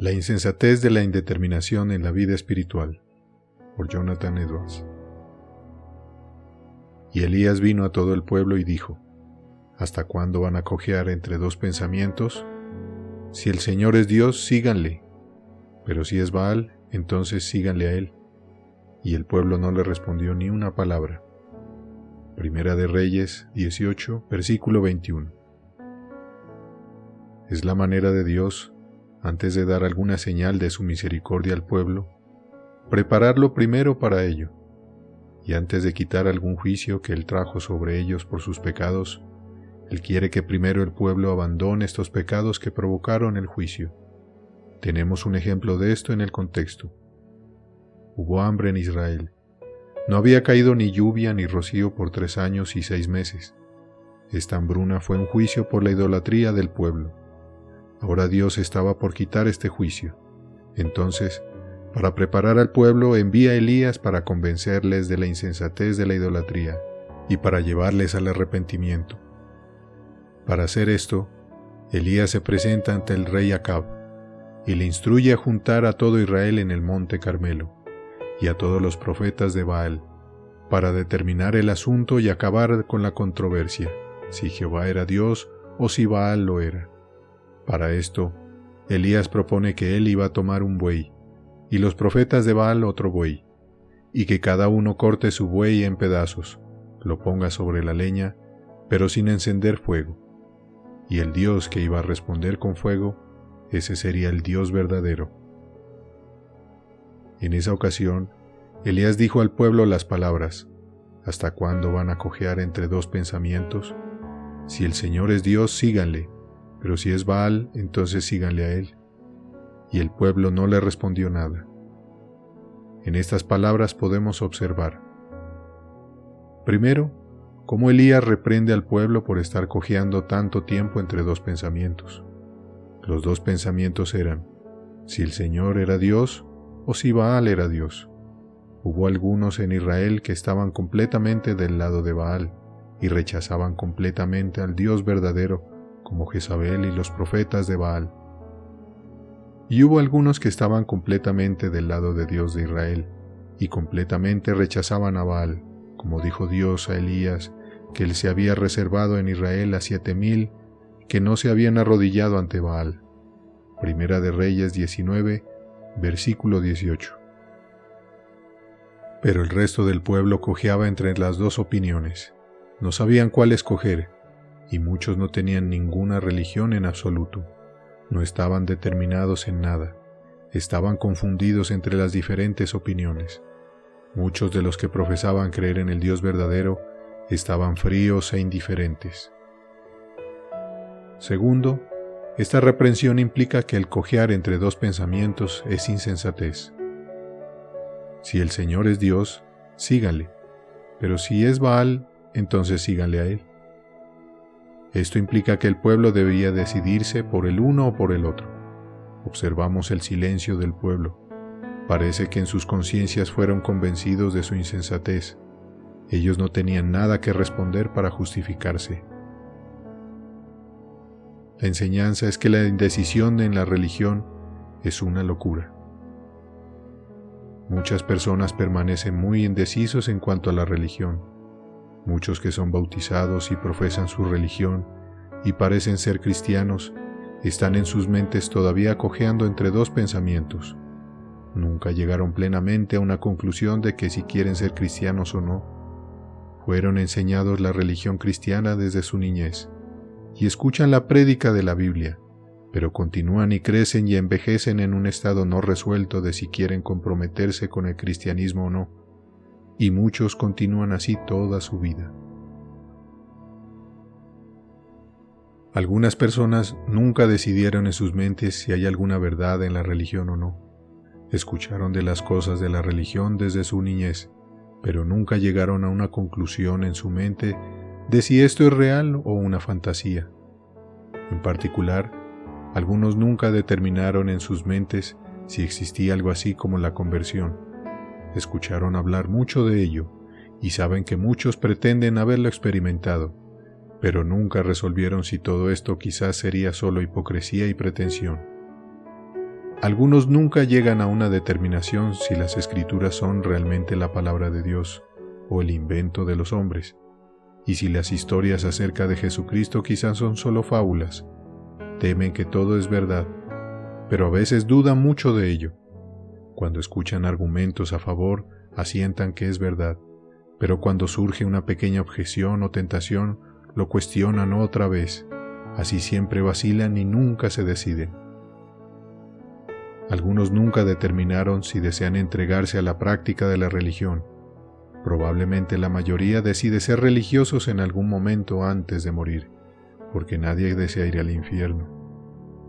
La insensatez de la indeterminación en la vida espiritual, por Jonathan Edwards. Y Elías vino a todo el pueblo y dijo: ¿Hasta cuándo van a cojear entre dos pensamientos? Si el Señor es Dios, síganle, pero si es Baal, entonces síganle a él. Y el pueblo no le respondió ni una palabra. Primera de Reyes 18, versículo 21. Es la manera de Dios, antes de dar alguna señal de su misericordia al pueblo, prepararlo primero para ello, y antes de quitar algún juicio que Él trajo sobre ellos por sus pecados, Él quiere que primero el pueblo abandone estos pecados que provocaron el juicio. Tenemos un ejemplo de esto en el contexto. Hubo hambre en Israel. No había caído ni lluvia ni rocío por 3 años y 6 meses. Esta hambruna fue un juicio por la idolatría del pueblo. Ahora Dios estaba por quitar este juicio. Entonces, para preparar al pueblo, envía a Elías para convencerles de la insensatez de la idolatría y para llevarles al arrepentimiento. Para hacer esto, Elías se presenta ante el rey Acab y le instruye a juntar a todo Israel en el monte Carmelo y a todos los profetas de Baal, para determinar el asunto y acabar con la controversia, si Jehová era Dios o si Baal lo era. Para esto, Elías propone que él iba a tomar un buey, y los profetas de Baal otro buey, y que cada uno corte su buey en pedazos, lo ponga sobre la leña, pero sin encender fuego. Y el Dios que iba a responder con fuego, ese sería el Dios verdadero. En esa ocasión, Elías dijo al pueblo las palabras: ¿Hasta cuándo van a cojear entre dos pensamientos? Si el Señor es Dios, síganle, pero si es Baal, entonces síganle a él. Y el pueblo no le respondió nada. En estas palabras podemos observar, primero, cómo Elías reprende al pueblo por estar cojeando tanto tiempo entre dos pensamientos. Los dos pensamientos eran, si el Señor era Dios o si Baal era Dios. Hubo algunos en Israel que estaban completamente del lado de Baal y rechazaban completamente al Dios verdadero, como Jezabel y los profetas de Baal. Y hubo algunos que estaban completamente del lado de Dios de Israel y completamente rechazaban a Baal, como dijo Dios a Elías, que él se había reservado en Israel a 7,000 que no se habían arrodillado ante Baal. Primera de Reyes 19, versículo 18. Pero el resto del pueblo cojeaba entre las dos opiniones. No sabían cuál escoger, y muchos no tenían ninguna religión en absoluto. No estaban determinados en nada. Estaban confundidos entre las diferentes opiniones. Muchos de los que profesaban creer en el Dios verdadero estaban fríos e indiferentes. Segundo, esta reprensión implica que el cojear entre dos pensamientos es insensatez. Si el Señor es Dios, síganle, pero si es Baal, entonces síganle a él. Esto implica que el pueblo debía decidirse por el uno o por el otro. Observamos el silencio del pueblo. Parece que en sus conciencias fueron convencidos de su insensatez. Ellos no tenían nada que responder para justificarse. La enseñanza es que la indecisión en la religión es una locura. Muchas personas permanecen muy indecisos en cuanto a la religión. Muchos que son bautizados y profesan su religión y parecen ser cristianos, están en sus mentes todavía cojeando entre dos pensamientos. Nunca llegaron plenamente a una conclusión de que si quieren ser cristianos o no. Fueron enseñados la religión cristiana desde su niñez y escuchan la prédica de la Biblia, pero continúan y crecen y envejecen en un estado no resuelto de si quieren comprometerse con el cristianismo o no, y muchos continúan así toda su vida. Algunas personas nunca decidieron en sus mentes si hay alguna verdad en la religión o no. Escucharon de las cosas de la religión desde su niñez, pero nunca llegaron a una conclusión en su mente de si esto es real o una fantasía. En particular, algunos nunca determinaron en sus mentes si existía algo así como la conversión. Escucharon hablar mucho de ello y saben que muchos pretenden haberlo experimentado, pero nunca resolvieron si todo esto quizás sería solo hipocresía y pretensión. Algunos nunca llegan a una determinación si las Escrituras son realmente la palabra de Dios o el invento de los hombres, y si las historias acerca de Jesucristo quizás son solo fábulas. Temen que todo es verdad, pero a veces dudan mucho de ello. Cuando escuchan argumentos a favor, asientan que es verdad, pero cuando surge una pequeña objeción o tentación, lo cuestionan otra vez. Así siempre vacilan y nunca se deciden. Algunos nunca determinaron si desean entregarse a la práctica de la religión. Probablemente la mayoría decide ser religiosos en algún momento antes de morir, porque nadie desea ir al infierno.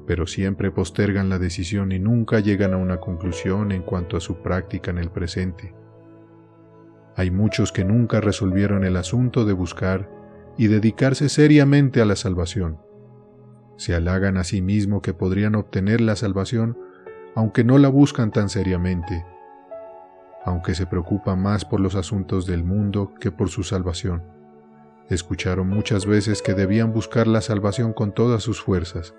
Pero siempre postergan la decisión y nunca llegan a una conclusión en cuanto a su práctica en el presente. Hay muchos que nunca resolvieron el asunto de buscar y dedicarse seriamente a la salvación. Se halagan a sí mismos que podrían obtener la salvación, aunque no la buscan tan seriamente, aunque se preocupan más por los asuntos del mundo que por su salvación. Escucharon muchas veces que debían buscar la salvación con todas sus fuerzas,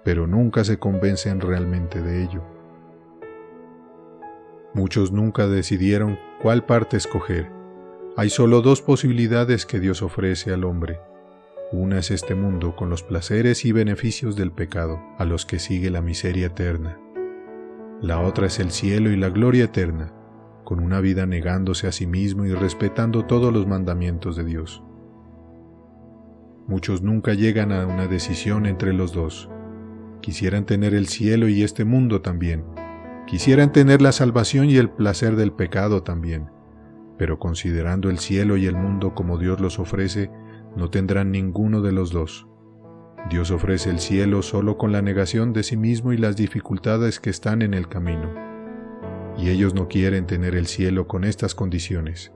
pero nunca se convencen realmente de ello. Muchos nunca decidieron cuál parte escoger. Hay solo dos posibilidades que Dios ofrece al hombre. Una es este mundo con los placeres y beneficios del pecado, a los que sigue la miseria eterna. La otra es el cielo y la gloria eterna, con una vida negándose a sí mismo y respetando todos los mandamientos de Dios. Muchos nunca llegan a una decisión entre los dos. Quisieran tener el cielo y este mundo también. Quisieran tener la salvación y el placer del pecado también. Pero considerando el cielo y el mundo como Dios los ofrece, no tendrán ninguno de los dos. Dios ofrece el cielo solo con la negación de sí mismo y las dificultades que están en el camino. Y ellos no quieren tener el cielo con estas condiciones.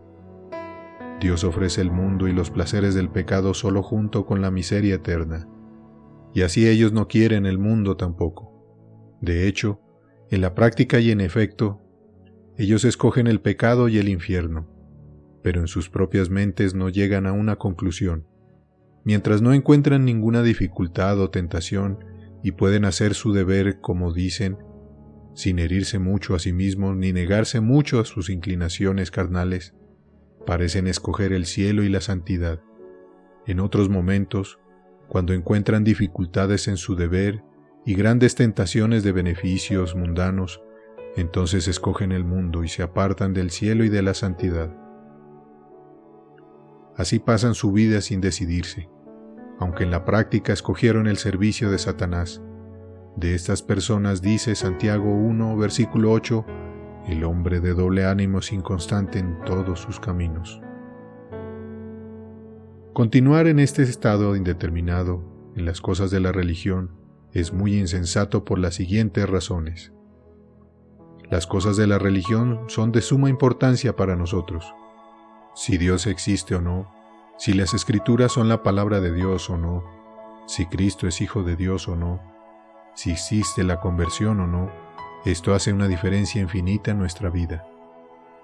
Dios ofrece el mundo y los placeres del pecado solo junto con la miseria eterna. Y así ellos no quieren el mundo tampoco. De hecho, en la práctica y en efecto, ellos escogen el pecado y el infierno, pero en sus propias mentes no llegan a una conclusión. Mientras no encuentran ninguna dificultad o tentación y pueden hacer su deber, como dicen, sin herirse mucho a sí mismos ni negarse mucho a sus inclinaciones carnales, parecen escoger el cielo y la santidad. En otros momentos, cuando encuentran dificultades en su deber y grandes tentaciones de beneficios mundanos, entonces escogen el mundo y se apartan del cielo y de la santidad. Así pasan su vida sin decidirse, aunque en la práctica escogieron el servicio de Satanás. De estas personas dice Santiago 1, versículo 8, el hombre de doble ánimo es inconstante en todos sus caminos. Continuar en este estado indeterminado en las cosas de la religión es muy insensato por las siguientes razones. Las cosas de la religión son de suma importancia para nosotros. Si Dios existe o no, si las Escrituras son la palabra de Dios o no, si Cristo es Hijo de Dios o no, si existe la conversión o no, esto hace una diferencia infinita en nuestra vida.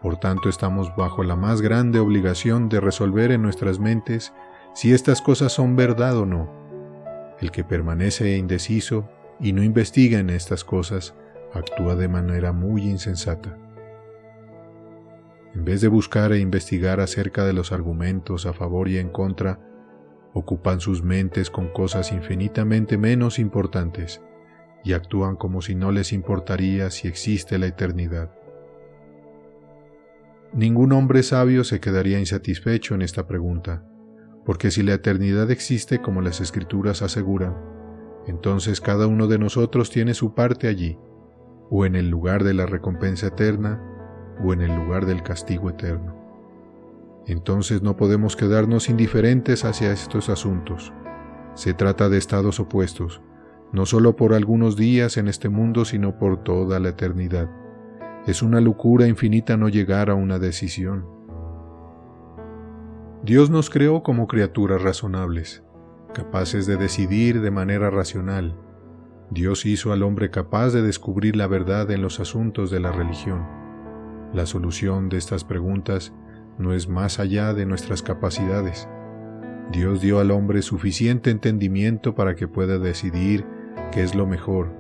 Por tanto, estamos bajo la más grande obligación de resolver en nuestras mentes si estas cosas son verdad o no. El que permanece indeciso y no investiga en estas cosas, actúa de manera muy insensata. En vez de buscar e investigar acerca de los argumentos a favor y en contra, ocupan sus mentes con cosas infinitamente menos importantes y actúan como si no les importaría si existe la eternidad. Ningún hombre sabio se quedaría insatisfecho en esta pregunta, porque si la eternidad existe como las Escrituras aseguran, entonces cada uno de nosotros tiene su parte allí, o en el lugar de la recompensa eterna, o en el lugar del castigo eterno. Entonces no podemos quedarnos indiferentes hacia estos asuntos. Se trata de estados opuestos, no solo por algunos días en este mundo, sino por toda la eternidad. Es una locura infinita no llegar a una decisión. Dios nos creó como criaturas razonables, capaces de decidir de manera racional. Dios hizo al hombre capaz de descubrir la verdad en los asuntos de la religión. La solución de estas preguntas no es más allá de nuestras capacidades. Dios dio al hombre suficiente entendimiento para que pueda decidir qué es lo mejor,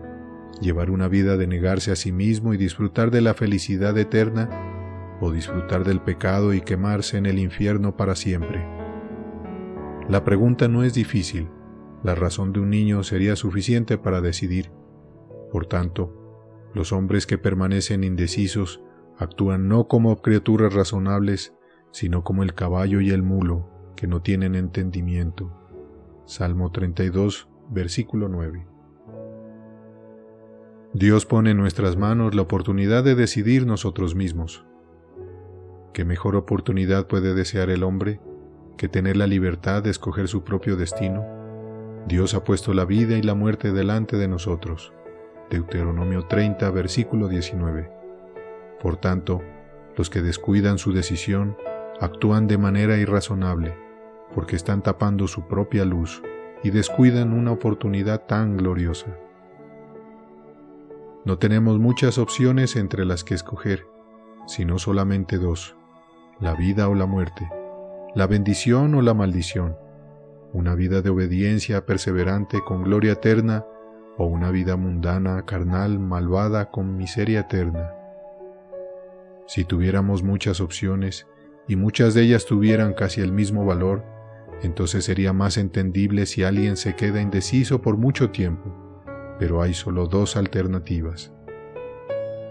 llevar una vida de negarse a sí mismo y disfrutar de la felicidad eterna, o disfrutar del pecado y quemarse en el infierno para siempre. La pregunta no es difícil, la razón de un niño sería suficiente para decidir. Por tanto, los hombres que permanecen indecisos actúan no como criaturas razonables, sino como el caballo y el mulo, que no tienen entendimiento. Salmo 32, versículo 9. Dios pone en nuestras manos la oportunidad de decidir nosotros mismos. ¿Qué mejor oportunidad puede desear el hombre que tener la libertad de escoger su propio destino? Dios ha puesto la vida y la muerte delante de nosotros. Deuteronomio 30, versículo 19. Por tanto, los que descuidan su decisión actúan de manera irrazonable, porque están tapando su propia luz y descuidan una oportunidad tan gloriosa. No tenemos muchas opciones entre las que escoger, sino solamente dos: la vida o la muerte, la bendición o la maldición, una vida de obediencia perseverante con gloria eterna, o una vida mundana, carnal, malvada, con miseria eterna. Si tuviéramos muchas opciones, y muchas de ellas tuvieran casi el mismo valor, entonces sería más entendible si alguien se queda indeciso por mucho tiempo, pero hay solo dos alternativas.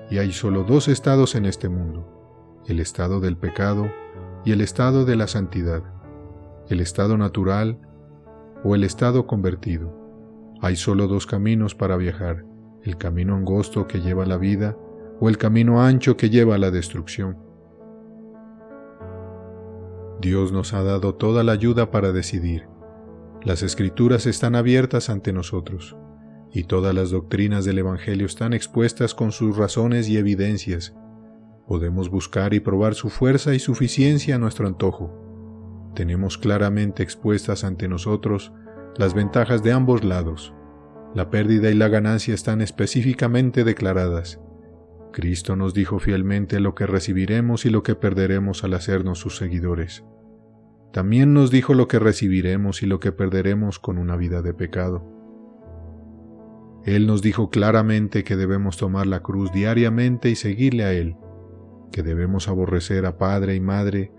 Y hay solo dos estados en este mundo: el estado del pecado y el estado de la santidad, el estado natural o el estado convertido. Hay solo dos caminos para viajar: el camino angosto que lleva a la vida o el camino ancho que lleva a la destrucción. Dios nos ha dado toda la ayuda para decidir. Las Escrituras están abiertas ante nosotros, y todas las doctrinas del Evangelio están expuestas con sus razones y evidencias. Podemos buscar y probar su fuerza y suficiencia a nuestro antojo. Tenemos claramente expuestas ante nosotros las ventajas de ambos lados. La pérdida y la ganancia están específicamente declaradas. Cristo nos dijo fielmente lo que recibiremos y lo que perderemos al hacernos sus seguidores. También nos dijo lo que recibiremos y lo que perderemos con una vida de pecado. Él nos dijo claramente que debemos tomar la cruz diariamente y seguirle a Él, que debemos aborrecer a padre y madre,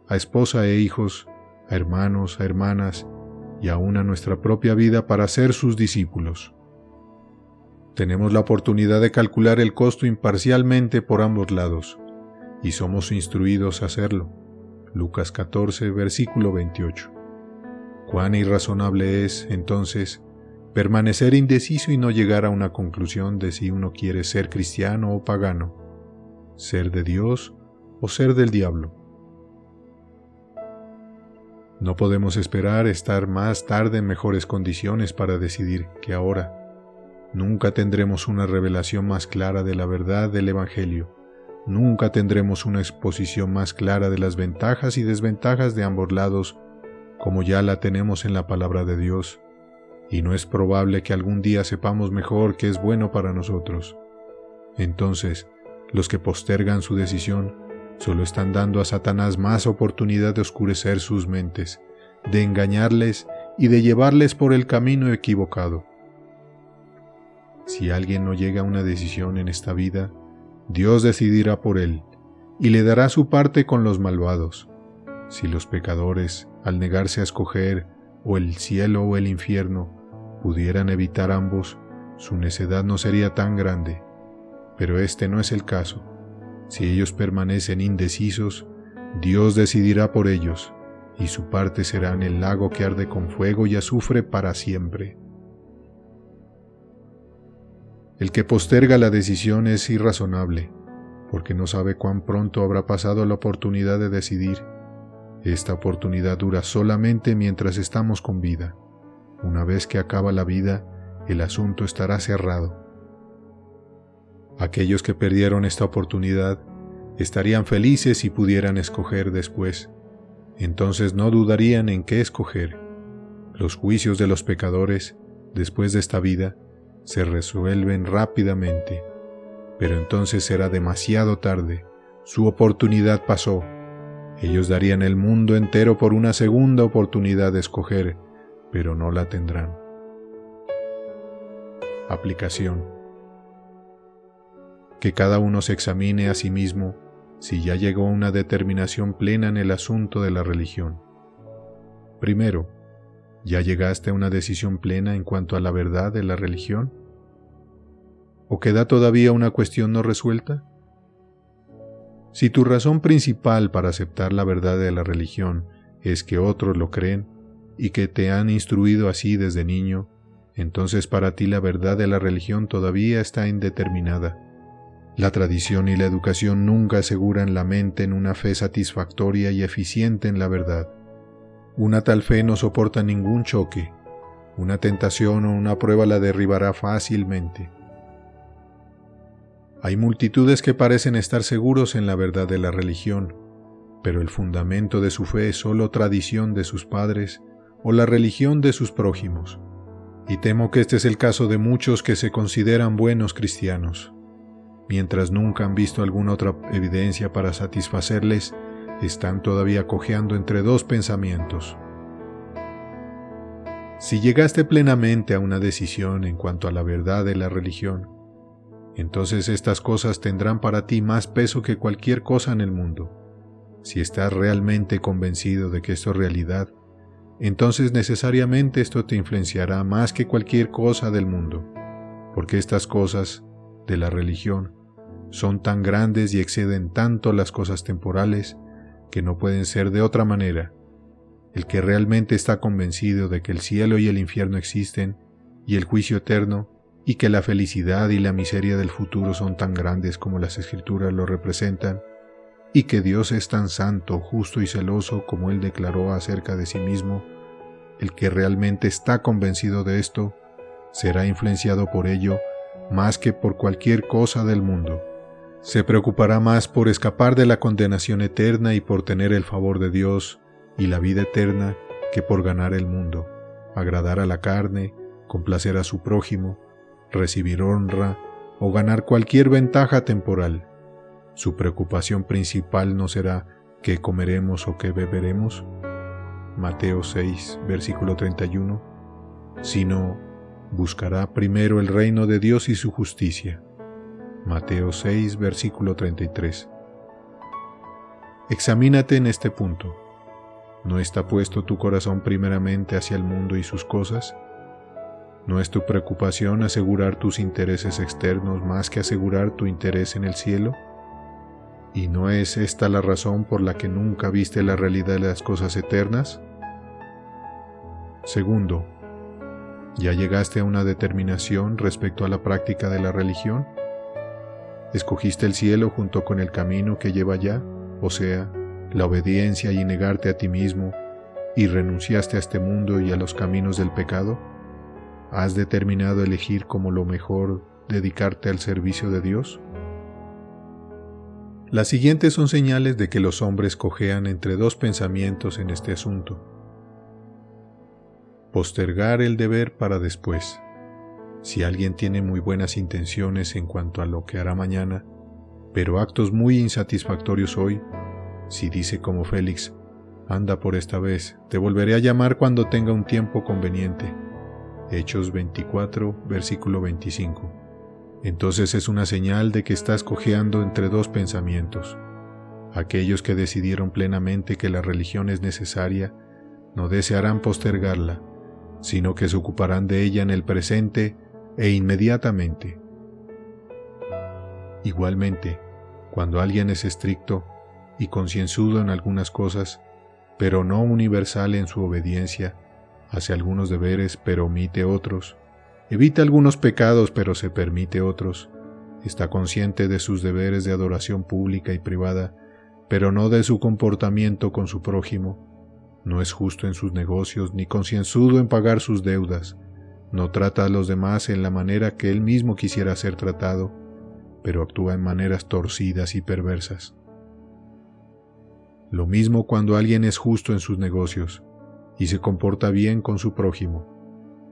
a esposa e hijos, a hermanos, a hermanas, y aún a nuestra propia vida para ser sus discípulos. Tenemos la oportunidad de calcular el costo imparcialmente por ambos lados, y somos instruidos a hacerlo. Lucas 14, versículo 28. Cuán irrazonable es, entonces, permanecer indeciso y no llegar a una conclusión de si uno quiere ser cristiano o pagano, ser de Dios o ser del diablo. No podemos esperar estar más tarde en mejores condiciones para decidir que ahora. Nunca tendremos una revelación más clara de la verdad del Evangelio. Nunca tendremos una exposición más clara de las ventajas y desventajas de ambos lados, como ya la tenemos en la palabra de Dios. Y no es probable que algún día sepamos mejor qué es bueno para nosotros. Entonces, los que postergan su decisión solo están dando a Satanás más oportunidad de oscurecer sus mentes, de engañarles y de llevarles por el camino equivocado. Si alguien no llega a una decisión en esta vida, Dios decidirá por él y le dará su parte con los malvados. Si los pecadores, al negarse a escoger o el cielo o el infierno, pudieran evitar ambos, su necedad no sería tan grande. Pero este no es el caso. Si ellos permanecen indecisos, Dios decidirá por ellos, y su parte será en el lago que arde con fuego y azufre para siempre. El que posterga la decisión es irrazonable, porque no sabe cuán pronto habrá pasado la oportunidad de decidir. Esta oportunidad dura solamente mientras estamos con vida. Una vez que acaba la vida, el asunto estará cerrado. Aquellos que perdieron esta oportunidad estarían felices si pudieran escoger después. Entonces no dudarían en qué escoger. Los juicios de los pecadores, después de esta vida, se resuelven rápidamente. Pero entonces será demasiado tarde. Su oportunidad pasó. Ellos darían el mundo entero por una segunda oportunidad de escoger, pero no la tendrán. Aplicación. que cada uno se examine a sí mismo si ya llegó a una determinación plena en el asunto de la religión. Primero, ¿ya llegaste a una decisión plena en cuanto a la verdad de la religión? ¿O queda todavía una cuestión no resuelta? Si tu razón principal para aceptar la verdad de la religión es que otros lo creen y que te han instruido así desde niño, entonces para ti la verdad de la religión todavía está indeterminada. La tradición y la educación nunca aseguran la mente en una fe satisfactoria y eficiente en la verdad. Una tal fe no soporta ningún choque. Una tentación o una prueba la derribará fácilmente. Hay multitudes que parecen estar seguros en la verdad de la religión, pero el fundamento de su fe es solo tradición de sus padres o la religión de sus prójimos. Y temo que este es el caso de muchos que se consideran buenos cristianos. Mientras nunca han visto alguna otra evidencia para satisfacerles, están todavía cojeando entre dos pensamientos. Si llegaste plenamente a una decisión en cuanto a la verdad de la religión, entonces estas cosas tendrán para ti más peso que cualquier cosa en el mundo. Si estás realmente convencido de que esto es realidad, entonces necesariamente esto te influenciará más que cualquier cosa del mundo, porque estas cosas de la religión son tan grandes y exceden tanto las cosas temporales que no pueden ser de otra manera. El que realmente está convencido de que el cielo y el infierno existen y el juicio eterno, y que la felicidad y la miseria del futuro son tan grandes como las Escrituras lo representan, y que Dios es tan santo, justo y celoso como Él declaró acerca de sí mismo, el que realmente está convencido de esto, será influenciado por ello más que por cualquier cosa del mundo. Se preocupará más por escapar de la condenación eterna y por tener el favor de Dios y la vida eterna que por ganar el mundo, agradar a la carne, complacer a su prójimo, recibir honra o ganar cualquier ventaja temporal. Su preocupación principal no será qué comeremos o qué beberemos, Mateo 6, versículo 31, sino buscará primero el reino de Dios y su justicia, Mateo 6, versículo 33. Examínate en este punto. ¿No está puesto tu corazón primeramente hacia el mundo y sus cosas? ¿No es tu preocupación asegurar tus intereses externos más que asegurar tu interés en el cielo? ¿Y no es esta la razón por la que nunca viste la realidad de las cosas eternas? Segundo, ¿ya llegaste a una determinación respecto a la práctica de la religión? ¿Escogiste el cielo junto con el camino que lleva allá, o sea, la obediencia y negarte a ti mismo, y renunciaste a este mundo y a los caminos del pecado? ¿Has determinado elegir como lo mejor dedicarte al servicio de Dios? Las siguientes son señales de que los hombres cojean entre dos pensamientos en este asunto. Postergar el deber para después. Si alguien tiene muy buenas intenciones en cuanto a lo que hará mañana, pero actos muy insatisfactorios hoy, si dice como Félix, anda por esta vez, te volveré a llamar cuando tenga un tiempo conveniente. Hechos 24, versículo 25. Entonces es una señal de que estás cojeando entre dos pensamientos. Aquellos que decidieron plenamente que la religión es necesaria, no desearán postergarla, sino que se ocuparán de ella en el presente e inmediatamente. Igualmente, cuando alguien es estricto y concienzudo en algunas cosas, pero no universal en su obediencia, hace algunos deberes pero omite otros, evita algunos pecados pero se permite otros, está consciente de sus deberes de adoración pública y privada, pero no de su comportamiento con su prójimo, no es justo en sus negocios ni concienzudo en pagar sus deudas, no trata a los demás en la manera que él mismo quisiera ser tratado, pero actúa en maneras torcidas y perversas. Lo mismo cuando alguien es justo en sus negocios y se comporta bien con su prójimo,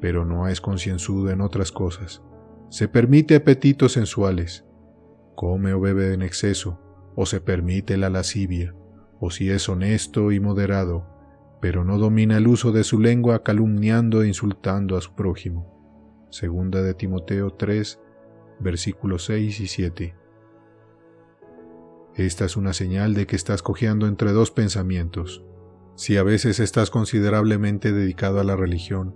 pero no es concienzudo en otras cosas. Se permite apetitos sensuales, come o bebe en exceso, o se permite la lascivia, o si es honesto y moderado, pero no domina el uso de su lengua calumniando e insultando a su prójimo. Segunda de Timoteo 3, versículos 6 y 7. Esta es una señal de que estás cojeando entre dos pensamientos. Si a veces estás considerablemente dedicado a la religión,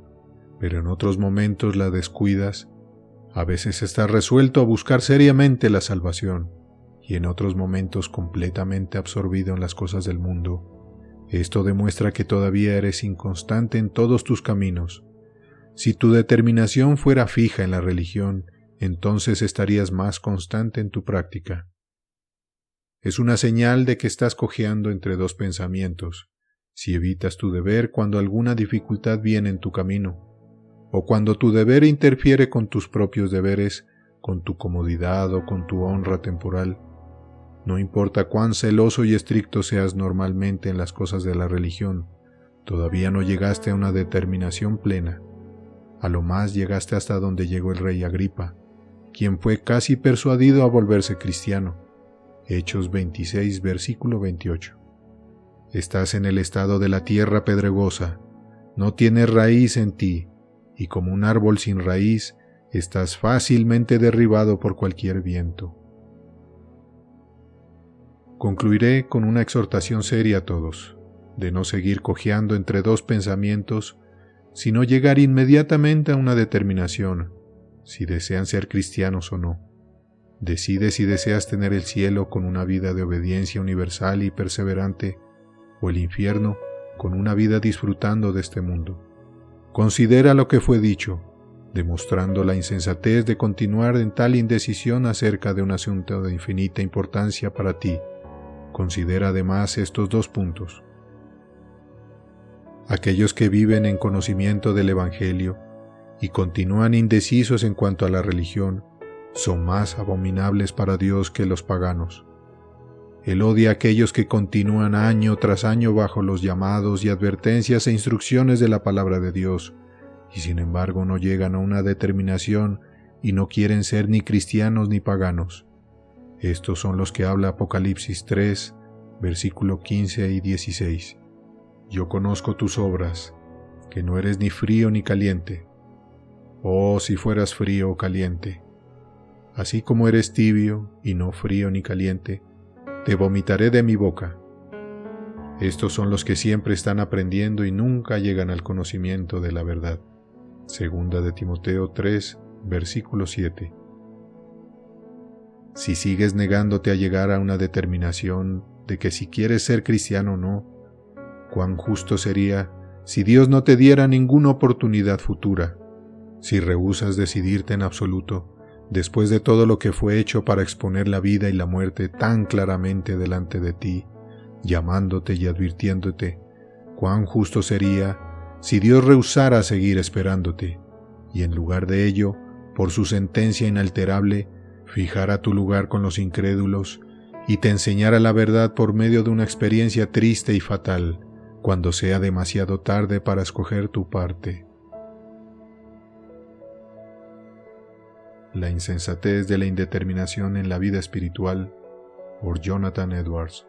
pero en otros momentos la descuidas, a veces estás resuelto a buscar seriamente la salvación, y en otros momentos completamente absorbido en las cosas del mundo, esto demuestra que todavía eres inconstante en todos tus caminos. Si tu determinación fuera fija en la religión, entonces estarías más constante en tu práctica. Es una señal de que estás cojeando entre dos pensamientos. Si evitas tu deber cuando alguna dificultad viene en tu camino, o cuando tu deber interfiere con tus propios deberes, con tu comodidad o con tu honra temporal, no importa cuán celoso y estricto seas normalmente en las cosas de la religión, todavía no llegaste a una determinación plena. A lo más llegaste hasta donde llegó el rey Agripa, quien fue casi persuadido a volverse cristiano. Hechos 26, versículo 28. Estás en el estado de la tierra pedregosa, no tienes raíz en ti, y como un árbol sin raíz, estás fácilmente derribado por cualquier viento. Concluiré con una exhortación seria a todos, de no seguir cojeando entre dos pensamientos, sino llegar inmediatamente a una determinación, si desean ser cristianos o no. Decide si deseas tener el cielo con una vida de obediencia universal y perseverante, o el infierno con una vida disfrutando de este mundo. Considera lo que fue dicho, demostrando la insensatez de continuar en tal indecisión acerca de un asunto de infinita importancia para ti. Considera además estos dos puntos. Aquellos que viven en conocimiento del Evangelio y continúan indecisos en cuanto a la religión son más abominables para Dios que los paganos. Él odia a aquellos que continúan año tras año bajo los llamados y advertencias e instrucciones de la palabra de Dios, y sin embargo no llegan a una determinación y no quieren ser ni cristianos ni paganos. Estos son los que habla Apocalipsis 3, versículo 15 y 16. Yo conozco tus obras, que no eres ni frío ni caliente. Oh, si fueras frío o caliente. Así como eres tibio y no frío ni caliente, te vomitaré de mi boca. Estos son los que siempre están aprendiendo y nunca llegan al conocimiento de la verdad. Segunda de Timoteo 3, versículo 7. Si sigues negándote a llegar a una determinación de que si quieres ser cristiano o no, cuán justo sería si Dios no te diera ninguna oportunidad futura, si rehusas decidirte en absoluto, después de todo lo que fue hecho para exponer la vida y la muerte tan claramente delante de ti, llamándote y advirtiéndote, cuán justo sería si Dios rehusara seguir esperándote, y en lugar de ello, por su sentencia inalterable, fijara tu lugar con los incrédulos y te enseñara la verdad por medio de una experiencia triste y fatal, cuando sea demasiado tarde para escoger tu parte. La insensatez de la indeterminación en la vida espiritual, por Jonathan Edwards.